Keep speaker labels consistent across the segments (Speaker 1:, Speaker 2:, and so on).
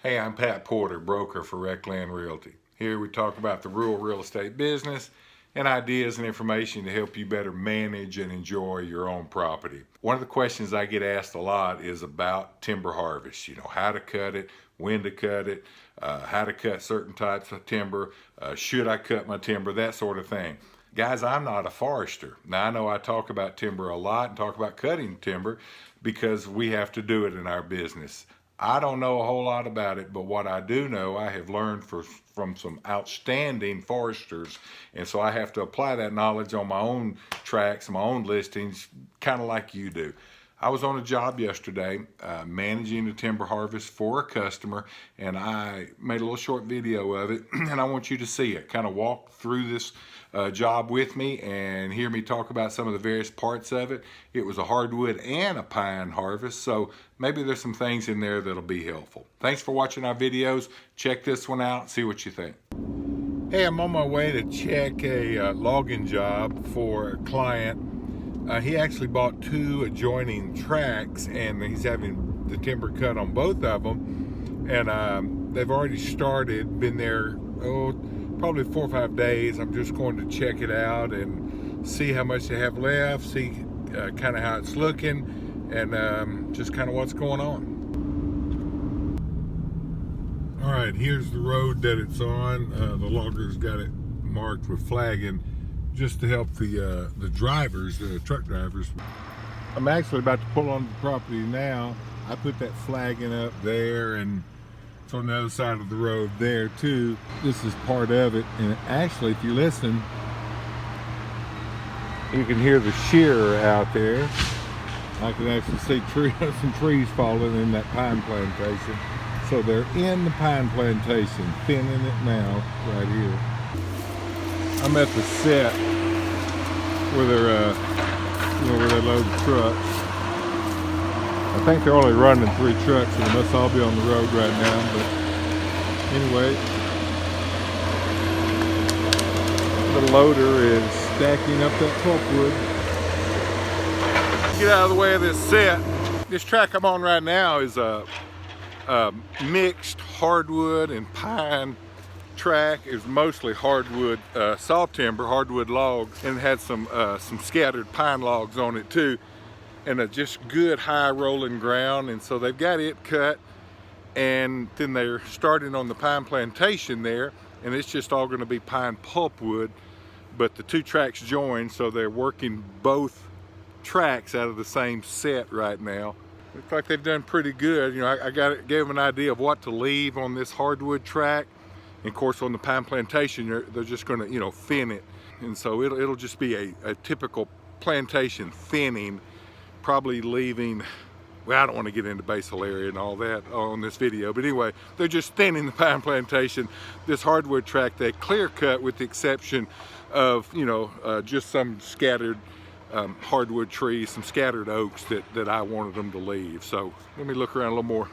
Speaker 1: Hey, I'm Pat Porter, broker for RecLand Realty. Here we talk about the rural real estate business and ideas and information to help you better manage and enjoy your own property. One of the questions I get asked a lot is about timber harvest. You know, how to cut it, when to cut it, how to cut certain types of timber, should I cut my timber, that sort of thing. Guys, I'm not a forester. Now, I know I talk about timber a lot and talk about cutting timber because we have to do it in our business. I don't know a whole lot about it, but what I do know, I have learned from some outstanding foresters, and so I have to apply that knowledge on my own tracts, my own listings, kind of like you do. I was on a job yesterday managing a timber harvest for a customer, and I made a little short video of it, and I want you to see it. Kind of walk through this job with me and hear me talk about some of the various parts of it. It was a hardwood and a pine harvest, so maybe there's some things in there that'll be helpful. Thanks for watching our videos. Check this one out, see what you think. Hey, I'm on my way to check a logging job for a client. He actually bought two adjoining tracts, and he's having the timber cut on both of them. And they've already started, been there, probably 4 or 5 days. I'm just going to check it out and see how much they have left, see kind of how it's looking, and just kind of what's going on. All right, here's the road that it's on. The loggers got it marked with flagging, just to help the drivers, the truck drivers. I'm actually about to pull onto the property now. I put that flagging up there, and it's on the other side of the road there too. This is part of it, and actually, if you listen, you can hear the shearer out there. I can actually see some trees falling in that pine plantation. So they're in the pine plantation, thinning it now, right here. I'm at the set where they're, where they load the trucks. I think they're only running 3 trucks, and they must all be on the road right now. But anyway, the loader is stacking up that pulpwood. Get out of the way of this set. This track I'm on right now is a mixed hardwood and pine track. Is mostly hardwood saw timber, hardwood logs, and it had some scattered pine logs on it too, and a just good high rolling ground. And so they've got it cut, and then they're starting on the pine plantation there, and it's just all going to be pine pulpwood, but the 2 tracks join, so they're working both tracks out of the same set right now. Looks like they've done pretty good. You know, I gave them an idea of what to leave on this hardwood track. And of course, on the pine plantation, they're just going to, thin it. And so it'll just be a typical plantation thinning, probably leaving, well, I don't want to get into basal area and all that on this video, but anyway, they're just thinning the pine plantation. This hardwood track, they clear cut with the exception of, just some scattered hardwood trees, some scattered oaks that I wanted them to leave. So let me look around a little more.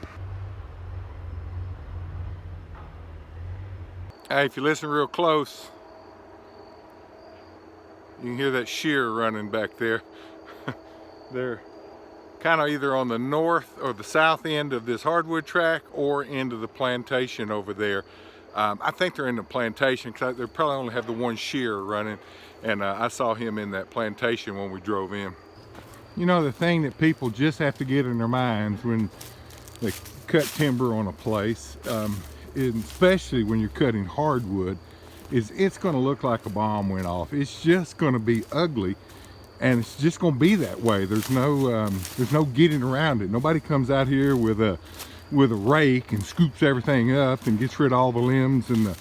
Speaker 1: Hey, if you listen real close, you can hear that shear running back there. They're kind of either on the north or the south end of this hardwood track or into the plantation over there. I think they're in the plantation because they probably only have the one shear running, and I saw him in that plantation when we drove in. You know, the thing that people just have to get in their minds when they cut timber on a place, especially when you're cutting hardwood, is it's going to look like a bomb went off. It's just going to be ugly, and it's just going to be that way. There's no getting around it. Nobody comes out here with a rake and scoops everything up and gets rid of all the limbs and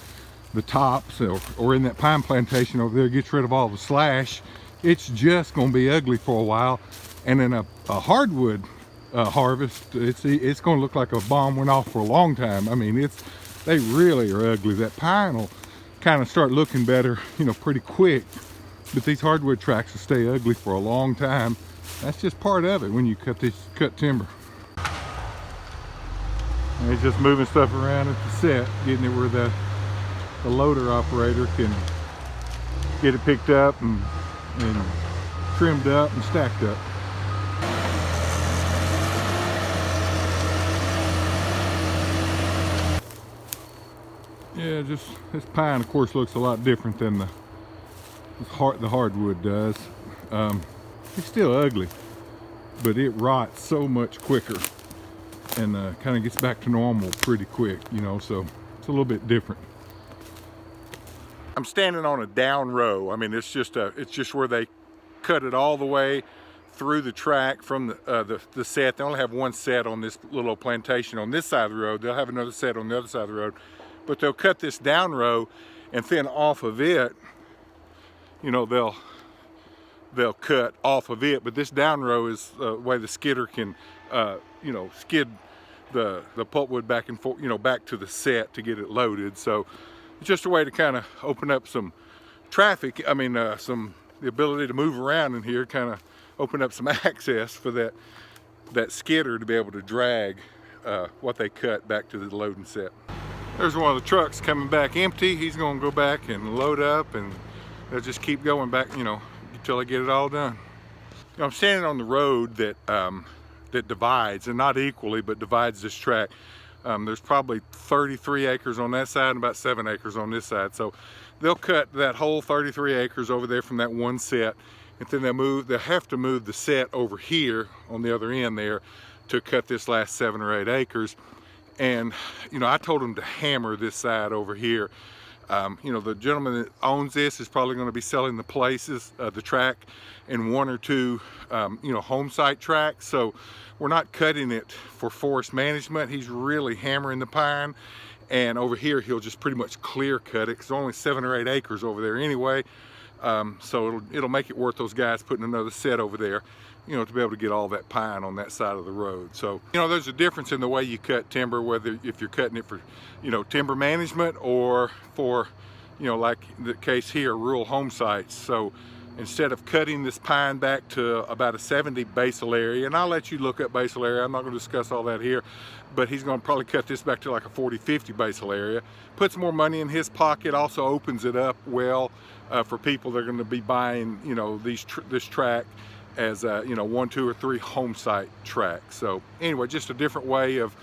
Speaker 1: the tops, or in that pine plantation over there, gets rid of all the slash. It's just going to be ugly for a while. And in a hardwood harvest, it's going to look like a bomb went off for a long time. I mean, they really are ugly. That pine will kind of start looking better, pretty quick, but these hardwood tracks will stay ugly for a long time. That's just part of it when you cut timber. And he's just moving stuff around at the set, getting it where the loader operator can get it picked up and trimmed up and stacked up. Yeah, just this pine, of course, looks a lot different than the hardwood does. It's still ugly, but it rots so much quicker and kind of gets back to normal pretty quick, you know, so it's a little bit different. I'm standing on a down row. I mean, it's just where they cut it all the way through the track from the set. They only have one set on this little plantation on this side of the road. They'll have another set on the other side of the road, but they'll cut this down row, and then off of it, you know, they'll cut off of it. But this down row is the way the skidder can, you know, skid the pulpwood back and forth, you know, back to the set to get it loaded. So it's just a way to kind of open up some traffic. I mean, the ability to move around in here, kind of open up some access for that skidder to be able to drag what they cut back to the loading set. There's one of the trucks coming back empty. He's going to go back and load up, and they'll just keep going back, you know, until they get it all done. You know, I'm standing on the road that that divides, and not equally, but divides this tract. There's probably 33 acres on that side and about 7 acres on this side. So they'll cut that whole 33 acres over there from that one set, and then they'll have to move the set over here on the other end there to cut this last 7 or 8 acres. And, you know, I told them to hammer this side over here. You know, the gentleman that owns this is probably going to be selling the places, the tract, and 1 or 2, you know, home site tracts. So we're not cutting it for forest management. He's really hammering the pine, and over here he'll just pretty much clear cut it, because only 7 or 8 acres over there anyway. So it'll make it worth those guys putting another set over there, you know, to be able to get all that pine on that side of the road. So, you know, there's a difference in the way you cut timber, whether if you're cutting it for, you know, timber management or for, you know, like the case here, rural home sites. So instead of cutting this pine back to about a 70 basal area, and I'll let you look up basal area, I'm not going to discuss all that here, but he's going to probably cut this back to like a 40-50 basal area, puts more money in his pocket, also opens it up well for people that are going to be buying, you know, this tract as you know, 1, 2, or 3 home site tracts. So anyway, just a different way of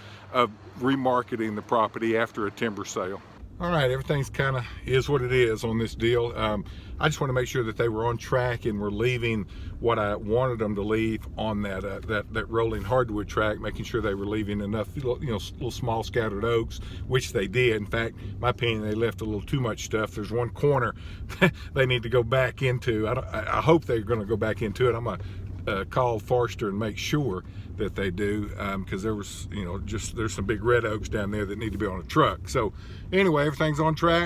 Speaker 1: remarketing the property after a timber sale. All right, everything's kind of is what it is on this deal. I just want to make sure that they were on track and were leaving what I wanted them to leave on that rolling hardwood tract, making sure they were leaving enough, you know, little small scattered oaks, which they did. In fact, in my opinion, they left a little too much stuff. There's one corner they need to go back into. I hope they're going to go back into it. I'm going to call Forester and make sure that they do, because there was, you know, there's some big red oaks down there that need to be on a truck. So anyway, everything's on track.